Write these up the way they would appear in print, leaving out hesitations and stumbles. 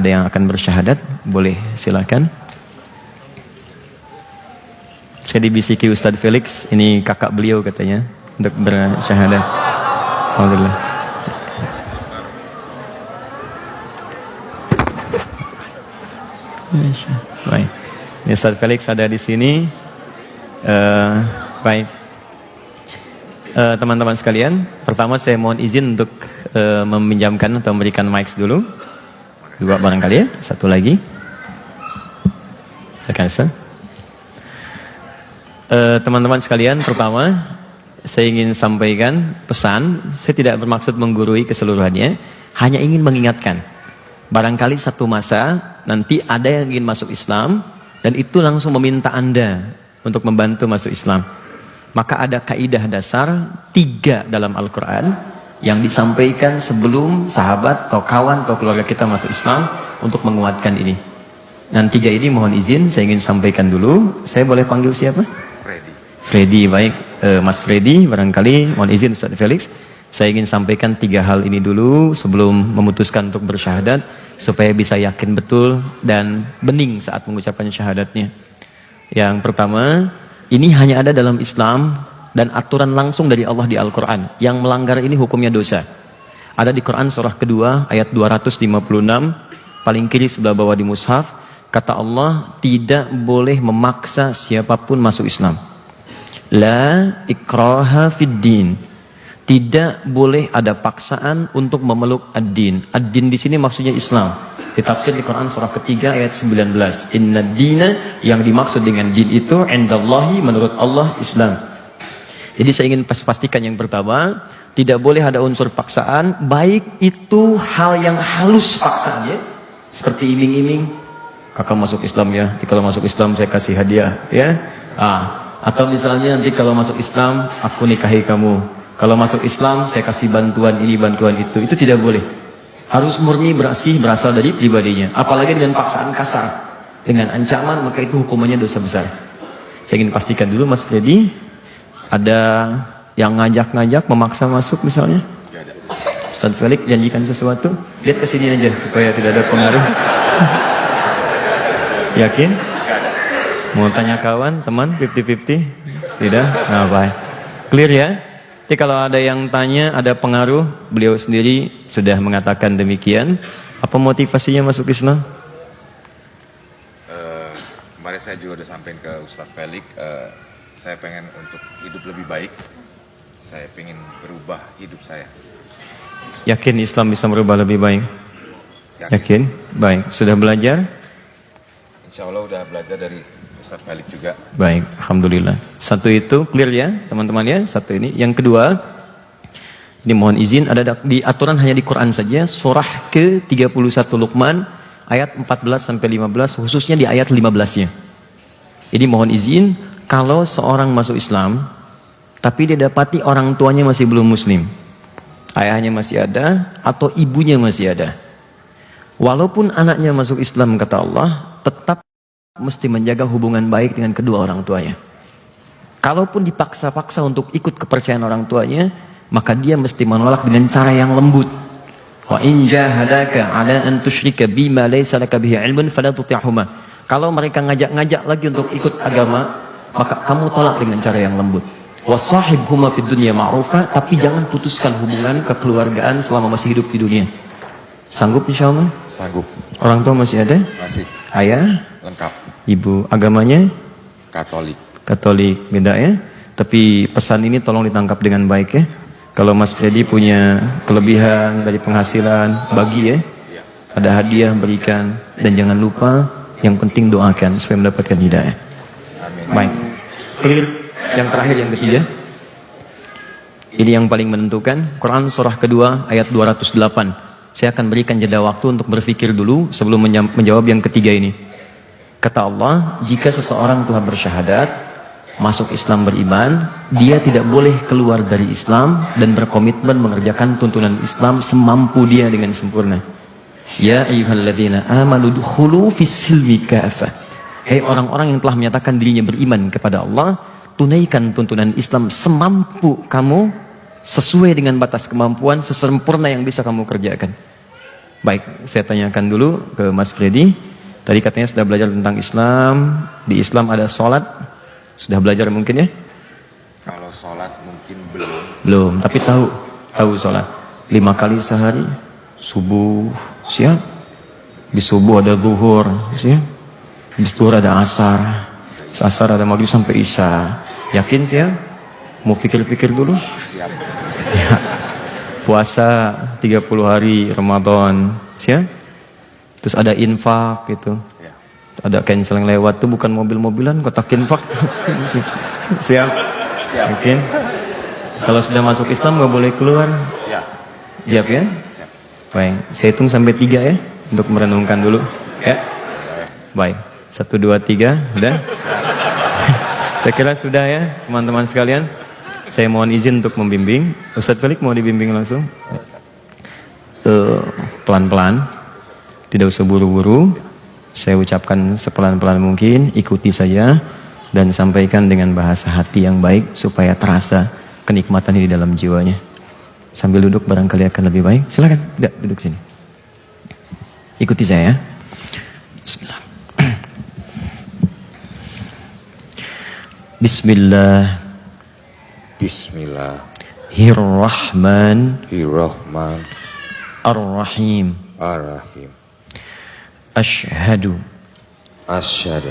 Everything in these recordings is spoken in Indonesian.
ada yang akan bersyahadat, boleh silakan. Saya dibisiki Ustadz Felix, ini kakak beliau katanya, untuk bersyahadat. Alhamdulillah. Baik. Ini Ustadz Felix ada di sini. Baik. Teman-teman sekalian, pertama saya mohon izin untuk meminjamkan atau memberikan mic dulu. Dua barangkali ya, satu lagi. Teman-teman sekalian, pertama saya ingin sampaikan pesan. Saya tidak bermaksud menggurui keseluruhannya, hanya ingin mengingatkan. Barangkali satu masa nanti ada yang ingin masuk Islam dan itu langsung meminta Anda untuk membantu masuk Islam. Maka ada kaidah dasar 3 dalam Al-Quran yang disampaikan sebelum sahabat atau kawan atau keluarga kita masuk Islam untuk menguatkan ini. Dan 3 ini mohon izin saya ingin sampaikan dulu. Saya boleh panggil siapa? Freddy, baik. Mas Freddy, barangkali mohon izin Ustaz Felix. Saya ingin sampaikan 3 hal ini dulu sebelum memutuskan untuk bersyahadat, supaya bisa yakin betul dan bening saat mengucapkan syahadatnya. Yang pertama, ini hanya ada dalam Islam dan aturan langsung dari Allah di Al-Quran. Yang melanggar ini hukumnya dosa. Ada di Quran surah kedua ayat 256, paling kiri sebelah bawah di mushaf. Kata Allah, tidak boleh memaksa siapapun masuk Islam. La ikraha fid din. Tidak boleh ada paksaan untuk memeluk ad-din. Ad-din di sini maksudnya Islam. Ditafsir di Quran surah ketiga ayat 19. Inna dina, yang dimaksud dengan din itu indallahi, menurut Allah, Islam. Jadi saya ingin pastikan yang pertama, tidak boleh ada unsur paksaan, baik itu hal yang halus paksanya, seperti iming-iming, kakak masuk Islam ya, nanti kalau masuk Islam saya kasih hadiah, ya. Atau misalnya nanti kalau masuk Islam aku nikahi kamu. Kalau masuk Islam saya kasih bantuan ini, bantuan itu tidak boleh. Harus murni berasal dari pribadinya. Apalagi dengan paksaan kasar, dengan ancaman, maka itu hukumannya dosa besar. Saya ingin pastikan dulu Mas Freddy, ada yang ngajak-ngajak memaksa masuk misalnya? Ustaz Felix janjikan sesuatu, lihat ke sini aja supaya tidak ada pengaruh. Yakin? Mau tanya kawan, teman, 50-50? Tidak? Nah, baik. Clear ya? Jadi kalau ada yang tanya, ada pengaruh, beliau sendiri sudah mengatakan demikian. Apa motivasinya masuk Islam? Kemarin saya juga udah sampaikan ke Ustaz Felix, saya pengen untuk hidup lebih baik. Saya pengen berubah hidup saya. Yakin Islam bisa merubah lebih baik? Yakin? Baik. Sudah belajar? Insya Allah udah belajar dari Ustaz Felix juga. Baik, Alhamdulillah. Satu itu clear ya teman-teman ya. Satu ini. Yang kedua, ini mohon izin, ada di aturan hanya di Quran saja, surah ke-31 Luqman ayat 14-15, khususnya di ayat 15-nya. Jadi mohon izin, kalau seorang masuk Islam tapi dia dapati orang tuanya masih belum muslim, ayahnya masih ada atau ibunya masih ada, walaupun anaknya masuk Islam, kata Allah, tetap mesti menjaga hubungan baik dengan kedua orang tuanya. Kalaupun dipaksa-paksa untuk ikut kepercayaan orang tuanya, maka dia mesti menolak dengan cara yang lembut. Wa in jahadaka 'ala an tusyrika bima laysa laka bihi 'ilmun fala tuti'huma. Kalau mereka ngajak-ngajak lagi untuk ikut agama, maka kamu tolak dengan cara yang lembut. Wasahibhuma fid dunya ma'rufa, tapi jangan putuskan hubungan kekeluargaan selama masih hidup di dunia. Sanggup insyaallah? Sanggup. Orang tua masih ada? Masih. Ayah? Lengkap. Ibu, agamanya? Katolik. Katolik, beda ya. Tapi pesan ini tolong ditangkap dengan baik ya. Kalau Mas Freddy punya kelebihan dari penghasilan, bagi ya. Ada hadiah, berikan. Dan jangan lupa, yang penting doakan supaya mendapatkan hidayah. Amin. Baik. Clear. Yang terakhir, yang ketiga. Ini yang paling menentukan. Quran surah kedua ayat 208. Saya akan berikan jeda waktu untuk berpikir dulu sebelum menjawab yang ketiga ini. Kata Allah, jika seseorang telah bersyahadat, masuk Islam beriman, dia tidak boleh keluar dari Islam dan berkomitmen mengerjakan tuntunan Islam semampu dia dengan sempurna. Ya ayyuhalladzina amanu dukhulu fis-silmi kafah. Hei orang-orang yang telah menyatakan dirinya beriman kepada Allah, tunaikan tuntunan Islam semampu kamu, sesuai dengan batas kemampuan, sesempurna yang bisa kamu kerjakan. Baik, saya tanyakan dulu ke Mas Freddy. Tadi katanya sudah belajar tentang Islam. Di Islam ada sholat. Sudah belajar mungkin ya? Kalau sholat mungkin belum. Belum, tapi tahu sholat. 5 kali sehari. Subuh, siap. Di subuh ada zuhur, siap. Di zuhur ada asar. Asar ada maghrib sampai isya. Yakin siap? Mau pikir-pikir dulu? Siap. Ya. Puasa 30 hari Ramadan, siap? Terus ada infak gitu. Ya. Ada cancel yang lewat tuh bukan mobil-mobilan, kotak infak tuh. Siap? Siap. Mungkin. Kalau sudah masuk Islam nggak boleh keluar. Ya. Siap ya? Ya. Baik, saya hitung sampai 3 ya untuk merenungkan dulu. Ya. Baik. 1 2 3, udah? Saya kira sudah ya, teman-teman sekalian. Saya mohon izin untuk membimbing. Ustadz Felix mau dibimbing langsung? Pelan-pelan, tidak usah buru-buru. Saya ucapkan sepelan-pelan mungkin, ikuti saja dan sampaikan dengan bahasa hati yang baik supaya terasa kenikmatan ini di dalam jiwanya. Sambil duduk barangkali akan lebih baik. Silakan, duduk sini. Ikuti saya ya. Bismillah. Bismillah. Bismillahirrahmanirrahim. Ar-Rahim. Ar-Rahim. Asyhadu Asyhadu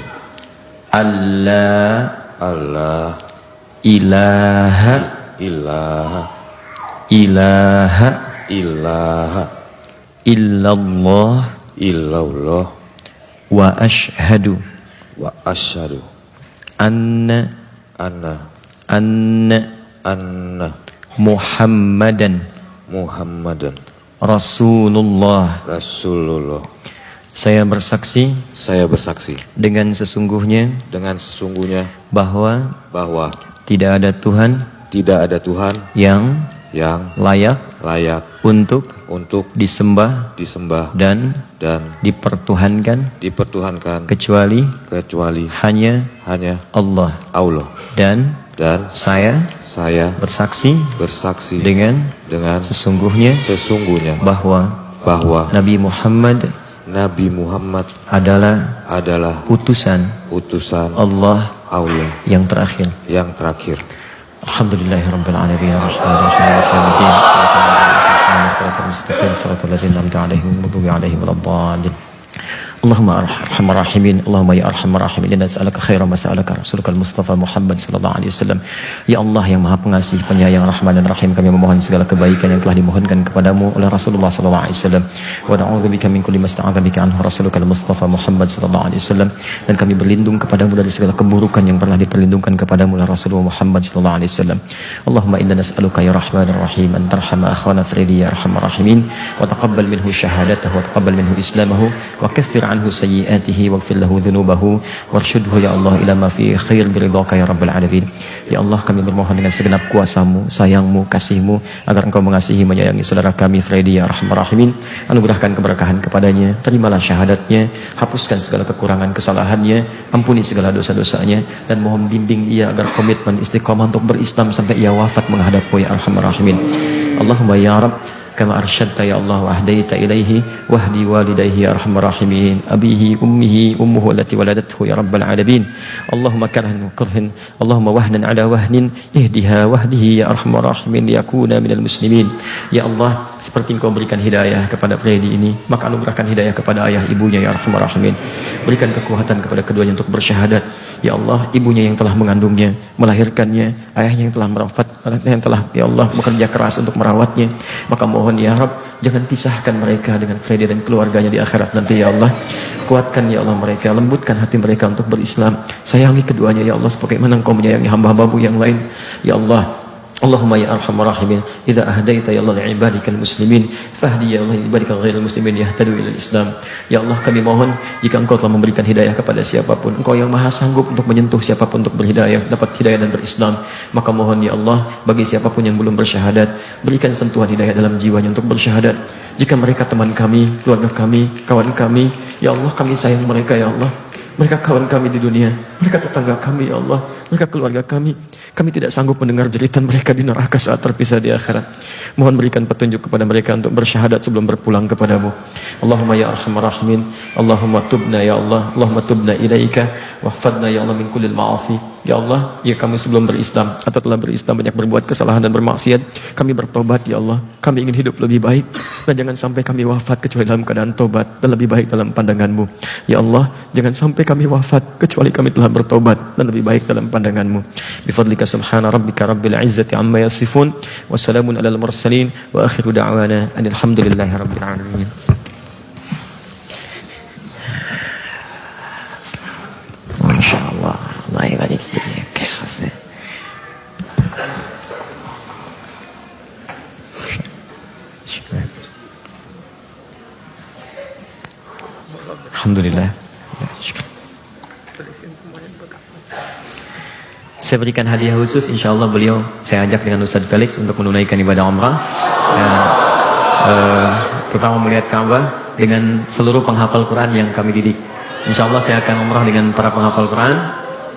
alla alla ilaha ilaha ilaha ilaha illallah illallah wa asyhadu wa asyhadu anna anna Muhammadan Muhammadan Rasulullah. Rasulullah. Saya bersaksi dengan sesungguhnya bahwa tidak ada Tuhan yang layak untuk disembah dan dipertuhankan kecuali hanya Allah. Dan saya bersaksi dengan sesungguhnya bahwa Nabi Muhammad adalah utusan Allah yang terakhir. Alhamdulillahirabbil alamin arrahmanirrahim maliki yaumiddin siratal mustaqim siratal ladzina an'amta 'alaihim ghairil maghdubi 'alaihim waladdallin. Allahumma arhamar rahimin, Allahumma ya arhamar rahimin, inna nas'aluka khairan ma sa'alaka rasulukal Mustafa Muhammad sallallahu alaihi wasallam. Ya Allah yang Maha Pengasih, Penyayang, Rahman dan Rahim, kami memohon segala kebaikan yang telah dimohonkan kepadamu oleh Rasulullah sallallahu alaihi wasallam. Wa na'udzubika min kulli ma sta'adza bika anhu rasulukal Mustafa Muhammad sallallahu alaihi wasallam. Dan kami berlindung kepadamu dari segala keburukan yang pernah diperlindungkan kepadamu oleh Rasulullah Muhammad sallallahu alaihi wasallam. Allahumma inna nas'aluka ya Rahman dan Rahim an tarhama akhwana Freddy ya arhamar rahimin wa taqabbal minhu syahadatahu wa taqabbal minhu islamahu wa kaffir anhu sayyi'atihi waghfir lahu dhunubahu warshudhu ya Allah ila ma fi khair biridhaka ya rabbal alamin. Ya Allah, kami bermohon dengan segenap kuasamu, sayangmu, kasihmu agar engkau mengasihi menyayangi saudara kami Freddy ya arhamar rahimin. Anugerahkan keberkahan kepadanya, terimalah syahadatnya, hapuskan segala kekurangan kesalahannya, ampuni segala dosa-dosanya, dan mohon bimbing ia agar komitmen istiqamah untuk berislam sampai ia wafat menghadapmu ya arhamar rahimin. Allahumma ya Rabb, kama arsyadta ya Allah wa ahdaita ilaihi wahdi walidayhi ya arhamar rahimin, abihi ummihi ummuhu allati waladathu ya rabbal alamin. Allahumma karhan kurhin, Allahumma wahnan ala wahnin ihdiha wahdihi ya arhamar rahimin liyakuna minal muslimin. Ya Allah, seperti engkau berikan hidayah kepada Freddy ini, maka anugerahkan hidayah kepada ayah ibunya ya arhamar rahimin. Berikan kekuatan kepada keduanya untuk bersyahadat. Ya Allah, ibunya yang telah mengandungnya, melahirkannya, ayahnya yang telah merawat, yang telah ya Allah bekerja keras untuk merawatnya, maka mohon ya Rabb, jangan pisahkan mereka dengan Freddy dan keluarganya di akhirat nanti ya Allah. Kuatkan ya Allah mereka, lembutkan hati mereka untuk berislam. Sayangi keduanya ya Allah sebagaimana engkau menyayangi hamba-hambamu yang lain ya Allah. Allahumma ya arhamar rahimin, idza ahdaita ya Allah li'ibadikal muslimin fahdi ya Allah ibadikal ghairil muslimin yahtadu ilal Islam. Ya Allah, kami mohon jika engkau telah memberikan hidayah kepada siapapun, engkau yang maha sanggup untuk menyentuh siapapun untuk berhidayah, dapat hidayah dan berislam, maka mohon ya Allah bagi siapapun yang belum bersyahadat, berikan sentuhan hidayah dalam jiwanya untuk bersyahadat. Jika mereka teman kami, keluarga kami, kawan kami, ya Allah kami sayang mereka ya Allah. Mereka kawan kami di dunia, mereka tetangga kami ya Allah, mereka keluarga kami. Kami tidak sanggup mendengar jeritan mereka di neraka saat terpisah di akhirat. Mohon berikan petunjuk kepada mereka untuk bersyahadat sebelum berpulang kepadamu. Allahumma ya arhamar rahimin, Allahumma tubna ya Allah, Allahumma tubna ilaika, wahfadna ya Allah min kullil ma'asi. Ya Allah, ya kami sebelum berislam atau telah berislam banyak berbuat kesalahan dan bermaksiat, kami bertobat ya Allah. Kami ingin hidup lebih baik dan jangan sampai kami wafat kecuali dalam keadaan tobat dan lebih baik dalam pandanganmu. Ya Allah, jangan sampai kami wafat kecuali kami telah bertobat dan lebih baik dalam pandanganmu. Bifadlika subhana rabbika rabbil izzati amma yasifun, wassalamun alal mursalin, wa akhiru da'wana alhamdulillahi rabbil alamin. Masya Allah, Allah ibadik dunia khasnya. Alhamdulillah. Saya berikan hadiah khusus, insya Allah beliau saya ajak dengan Ustaz Felix untuk menunaikan ibadah umrah. Pertama melihat Ka'bah dengan seluruh penghafal Quran yang kami didik. Insya Allah saya akan umrah dengan para penghafal Quran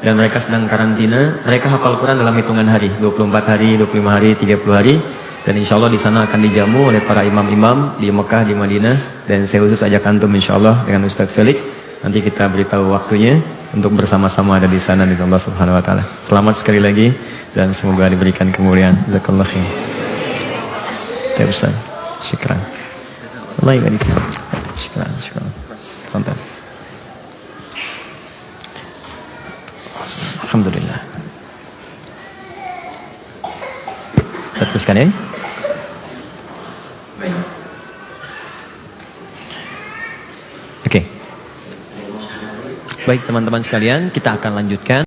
dan mereka sedang karantina. Mereka hafal Quran dalam hitungan hari, 24 hari, 25 hari, 30 hari. Dan insya Allah di sana akan dijamu oleh para imam-imam di Mekah, di Madinah. Dan saya khusus ajak antum insya Allah dengan Ustaz Felix. Nanti kita beritahu waktunya untuk bersama-sama ada di sana di Allah Subhanahu Wa Taala. Selamat sekali lagi dan semoga diberikan kemuliaan. Jazakallah khair. Ya Ustaz, syukran. Allah ibarik. Syukran, syukran. Tonton. Alhamdulillah. Kita teruskan ya. Oke. Baik teman-teman sekalian, kita akan lanjutkan.